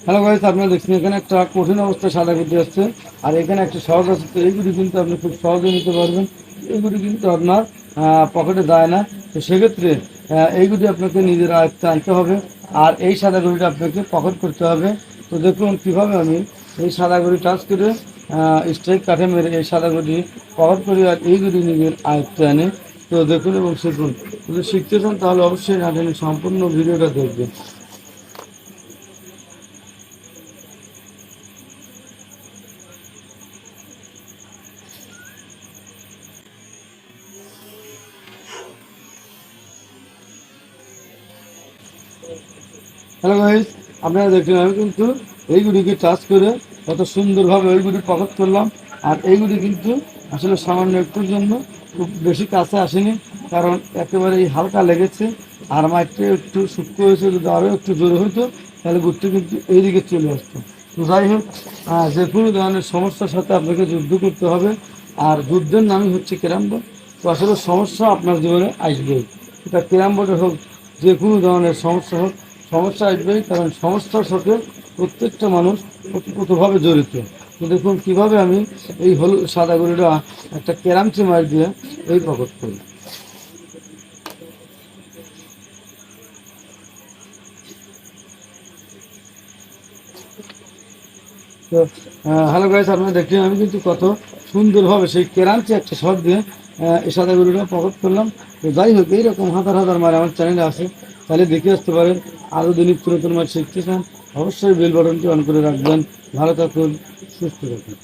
Hello guys, আপনারা দেখছেন এখানে একটা কঠিন অবস্থায় সাদা গুটি আসছে, আর এখানে একটা সহজ আছে। তো এইগুলি কিন্তু আপনি খুব সহজে নিতে পারবেন। এইগুলি কিন্তু আপনার পকেটে যায় না। তো সেক্ষেত্রে এইগুলি আপনাকে নিজের আয়ত্তে আনতে হবে, আর এই সাদা গুটিটা আপনাকে পকেট করতে হবে। তো দেখুন কীভাবে আমি এই সাদা গুটি টাচ করে স্ট্রাইক কাঠে মেরে এই সাদা গুটি পকেট করি, আর এইগুলি নিজের আয়ত্তে আনে। তো দেখুন এবং শিখুন। যদি শিখতে চান তাহলে অবশ্যই না টেনে সম্পূর্ণ ভিডিওটা দেখবেন। হ্যালো গাইস, আপনারা দেখলেন আমি কিন্তু এইগুলিকে টাচ করে কত সুন্দরভাবে ওইগুলি পকেট করলাম। আর এইগুলি কিন্তু আসলে সামান্য একটুর জন্য খুব বেশি কাছে আসেনি, কারণ একেবারে এই হালকা লেগেছে। আর মাইটটা একটু সূক্ষ্ম হয়েছে, যদি আরও একটু জোরে হতো তাহলে গুড়টি কিন্তু এইদিকে চলে আসতো। তো যাই হোক, যে কোনো ধরনের সমস্যার সাথে আপনাকে যুদ্ধ করতে হবে। আর যুদ্ধের নামই হচ্ছে ক্যারাম বোর্ড। তো আসলে সমস্যা আপনার জীবনে আসবেই, এটা ক্যারাম বোর্ডে হোক, যে কোনো ধরনের সমস্যা হোক, সমস্যা আসবেই। কারণ সমস্যার সাথে প্রত্যেকটা মানুষ ওতপ্রোতভাবে জড়িত। তো দেখুন কীভাবে আমি এই হলুদ সাদা গরুটা একটা ক্যারামচি মাছ দিয়ে এই পকেট করি। তো হ্যালো গাইস, আপনারা দেখলেন আমি কিন্তু কত সুন্দরভাবে সেই কেরাঞ্চি একটা শট দিয়ে এই সাদা গরুটা পকেট করলাম। তো যাই হোক, এইরকম হাজার হাজার মাছ আমার চ্যানেলে আছে, তাহলে দেখে আসতে পারেন। আরও যদি নতুন মাছ শিখতে চান অবশ্যই বেল বাটনটি অন করে রাখবেন। ভালো থাকুন, সুস্থ থাকুন।